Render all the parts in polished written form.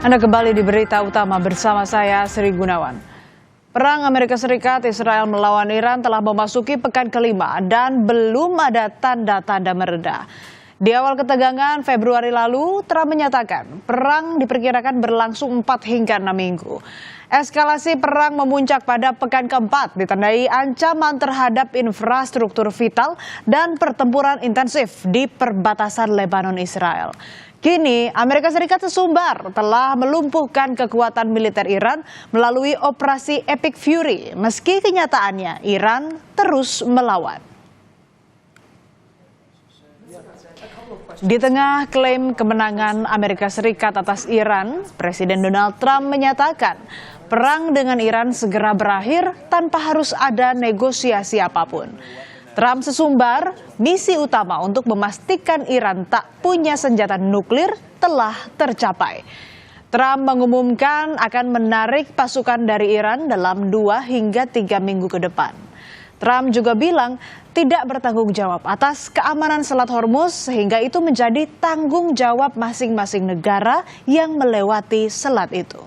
Anda kembali di berita utama bersama saya, Sri Gunawan. Perang Amerika Serikat Israel melawan Iran telah memasuki pekan kelima dan belum ada tanda-tanda mereda. Di awal ketegangan Februari lalu, Trump menyatakan perang diperkirakan berlangsung 4 hingga 6 minggu. Eskalasi perang memuncak pada pekan keempat ditandai ancaman terhadap infrastruktur vital dan pertempuran intensif di perbatasan Lebanon-Israel. Kini, Amerika Serikat sesumbar telah melumpuhkan kekuatan militer Iran melalui operasi Epic Fury, meski kenyataannya Iran terus melawan. Di tengah klaim kemenangan Amerika Serikat atas Iran, Presiden Donald Trump menyatakan perang dengan Iran segera berakhir tanpa harus ada negosiasi apapun. Trump sesumbar misi utama untuk memastikan Iran tak punya senjata nuklir telah tercapai. Trump mengumumkan akan menarik pasukan dari Iran dalam 2 hingga 3 minggu ke depan. Trump juga bilang tidak bertanggung jawab atas keamanan Selat Hormuz sehingga itu menjadi tanggung jawab masing-masing negara yang melewati selat itu.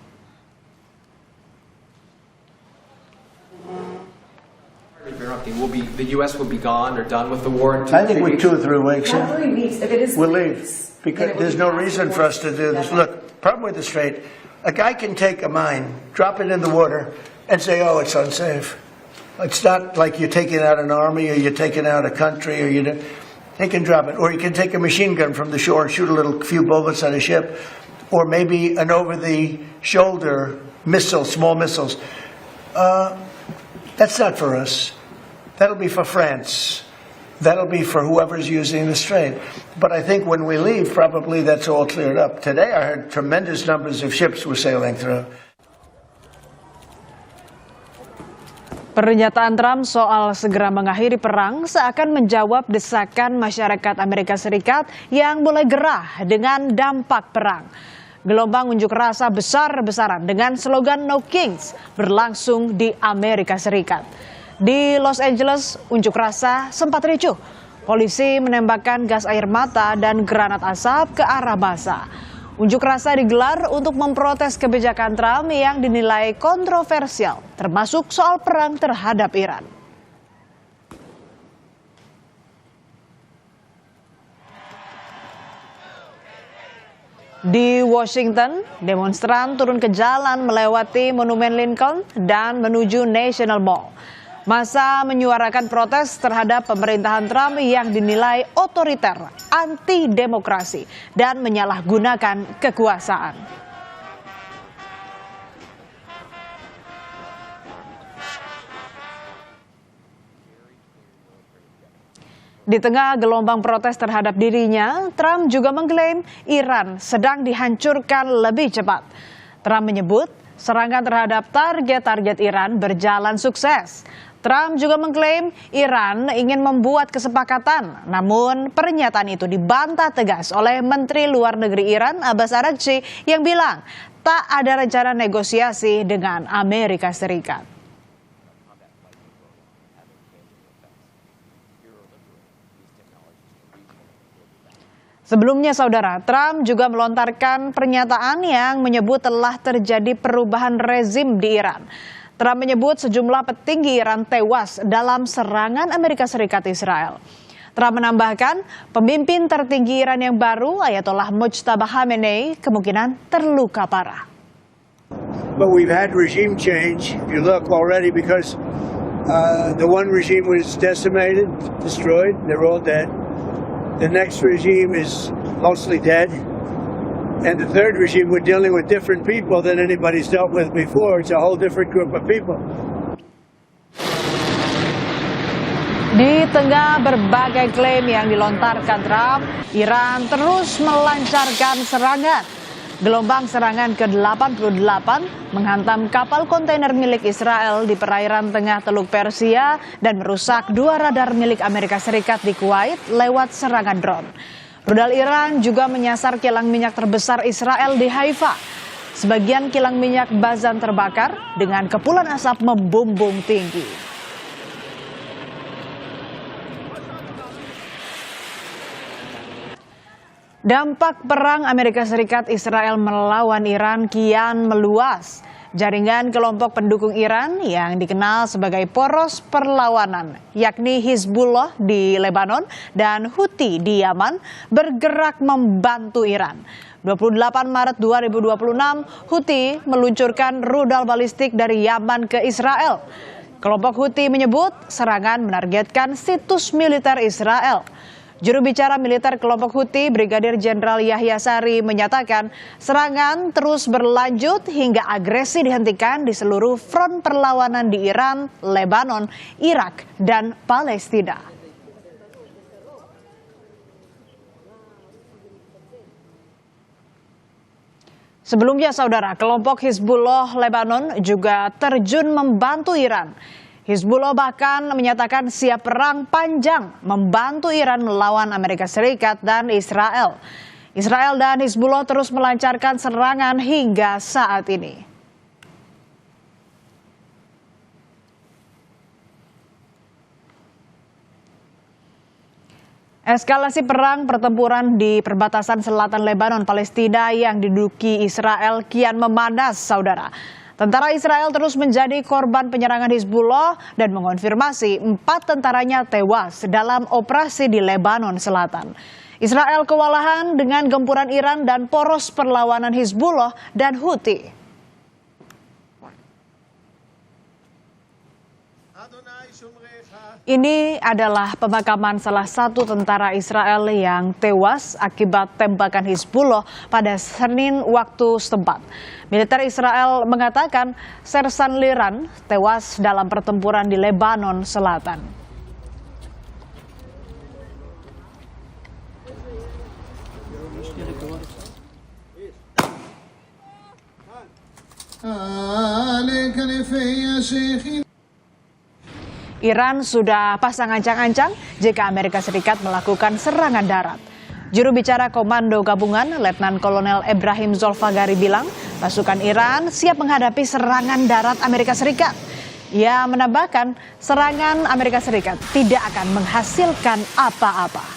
The U.S. will be gone or done with the war in 2 I think with weeks. 2 or 3 weeks, Not 3 weeks. If it is we'll 3 leave. weeks, Because then it there's will no be reason for us to do this. Definitely. Look, problem with the Strait, a guy can take a mine, drop it in the water, and say, oh, it's unsafe. It's not like you're taking out an army or you're taking out a country, or they can drop it. Or you can take a machine gun from the shore and shoot a few bullets at a ship, or maybe an over-the-shoulder missile, small missiles. That's not for us. That'll be for France. That'll be for whoever's using the strait. But I think when we leave, probably that's all cleared up. Today I heard tremendous numbers of ships were sailing through. Pernyataan Trump soal segera mengakhiri perang seakan menjawab desakan masyarakat Amerika Serikat yang mulai gerah dengan dampak perang. Gelombang unjuk rasa besar-besaran dengan slogan No Kings berlangsung di Amerika Serikat. Di Los Angeles, unjuk rasa sempat ricuh. Polisi menembakkan gas air mata dan granat asap ke arah massa. Unjuk rasa digelar untuk memprotes kebijakan Trump yang dinilai kontroversial, termasuk soal perang terhadap Iran. Di Washington, demonstran turun ke jalan melewati Monumen Lincoln dan menuju National Mall. Massa menyuarakan protes terhadap pemerintahan Trump yang dinilai otoriter, anti-demokrasi, dan menyalahgunakan kekuasaan. Di tengah gelombang protes terhadap dirinya, Trump juga mengklaim Iran sedang dihancurkan lebih cepat. Trump menyebut serangan terhadap target-target Iran berjalan sukses. Trump juga mengklaim Iran ingin membuat kesepakatan, namun pernyataan itu dibantah tegas oleh Menteri Luar Negeri Iran Abbas Araghchi yang bilang tak ada rencana negosiasi dengan Amerika Serikat. Sebelumnya, saudara, Trump juga melontarkan pernyataan yang menyebut telah terjadi perubahan rezim di Iran. Trump menyebut sejumlah petinggi Iran tewas dalam serangan Amerika Serikat Israel. Trump menambahkan pemimpin tertinggi Iran yang baru, Ayatollah Mojtaba Khamenei, kemungkinan terluka parah. But we've had regime change, if you look already, because the one regime was decimated, destroyed, they're all dead. The next regime is mostly dead. And the third regime, we're dealing with different people than anybody's dealt with before. It's a whole different group of people. Di tengah berbagai klaim yang dilontarkan Trump, Iran terus melancarkan serangan. Gelombang serangan ke-88 menghantam kapal kontainer milik Israel di perairan tengah Teluk Persia dan merusak 2 radar milik Amerika Serikat di Kuwait lewat serangan drone. Rudal Iran juga menyasar kilang minyak terbesar Israel di Haifa. Sebagian kilang minyak Bazan terbakar dengan kepulan asap membumbung tinggi. Dampak perang Amerika Serikat Israel melawan Iran kian meluas. Jaringan kelompok pendukung Iran yang dikenal sebagai poros perlawanan, yakni Hizbullah di Lebanon dan Houthi di Yaman, bergerak membantu Iran. 28 Maret 2026, Houthi meluncurkan rudal balistik dari Yaman ke Israel. Kelompok Houthi menyebut serangan menargetkan situs militer Israel. Juru bicara militer kelompok Houthi, Brigadir Jenderal Yahya Sari, menyatakan serangan terus berlanjut hingga agresi dihentikan di seluruh front perlawanan di Iran, Lebanon, Irak, dan Palestina. Sebelumnya, saudara, kelompok Hizbullah Lebanon juga terjun membantu Iran. Hizbullah bahkan menyatakan siap perang panjang membantu Iran melawan Amerika Serikat dan Israel. Israel dan Hizbullah terus melancarkan serangan hingga saat ini. Eskalasi perang pertempuran di perbatasan selatan Lebanon Palestina yang diduduki Israel kian memanas, saudara. Tentara Israel terus menjadi korban penyerangan Hizbullah dan mengonfirmasi 4 tentaranya tewas dalam operasi di Lebanon Selatan. Israel kewalahan dengan gempuran Iran dan poros perlawanan Hizbullah dan Houthi. Ini adalah pemakaman salah satu tentara Israel yang tewas akibat tembakan Hizbullah pada Senin waktu setempat. Militer Israel mengatakan Sersan Liran tewas dalam pertempuran di Lebanon Selatan. Iran sudah pasang ancang-ancang jika Amerika Serikat melakukan serangan darat. Juru bicara Komando Gabungan, Letnan Kolonel Ibrahim Zolfagari bilang, pasukan Iran siap menghadapi serangan darat Amerika Serikat. Ia menambahkan, serangan Amerika Serikat tidak akan menghasilkan apa-apa.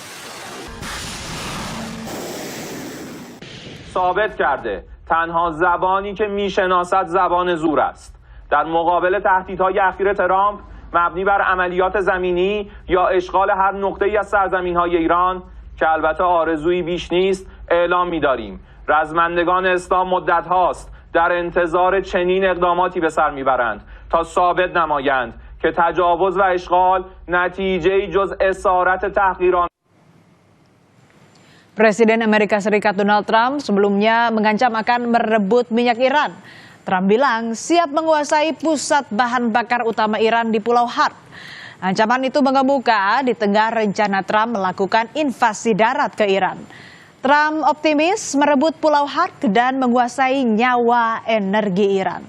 ثابت کرده تنها زبانی که میشناسد زبان زور است. در مقابل تهدیدهای اخیر ترامپ مبنی بر عملیات زمینی یا اشغال هر نقطه‌ای از سرزمین‌های ایران که البته آرزویی بیش نیست اعلام می‌داریم. رزمندگان اسلام مدت هاست در انتظار چنین اقداماتی به سر می‌برند تا ثابت نمایند که تجاوز و اشغال نتیجه‌ای جز اسارت تحقیرآمیز. Presiden Amerika Serikat Donald Trump sebelumnya mengancam akan merebut minyak Iran. Trump bilang siap menguasai pusat bahan bakar utama Iran di Pulau Harp. Ancaman itu mengemuka di tengah rencana Trump melakukan invasi darat ke Iran. Trump optimis merebut Pulau Harp dan menguasai nyawa energi Iran.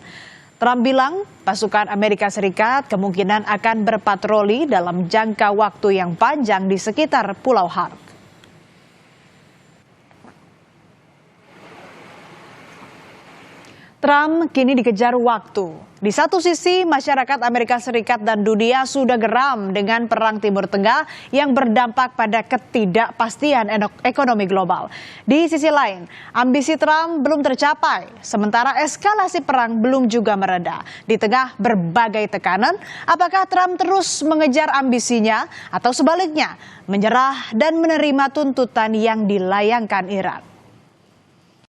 Trump bilang pasukan Amerika Serikat kemungkinan akan berpatroli dalam jangka waktu yang panjang di sekitar Pulau Harp. Trump kini dikejar waktu. Di satu sisi, masyarakat Amerika Serikat dan dunia sudah geram dengan perang Timur Tengah yang berdampak pada ketidakpastian ekonomi global. Di sisi lain, ambisi Trump belum tercapai, sementara eskalasi perang belum juga mereda. Di tengah berbagai tekanan, apakah Trump terus mengejar ambisinya atau sebaliknya, menyerah dan menerima tuntutan yang dilayangkan Iran?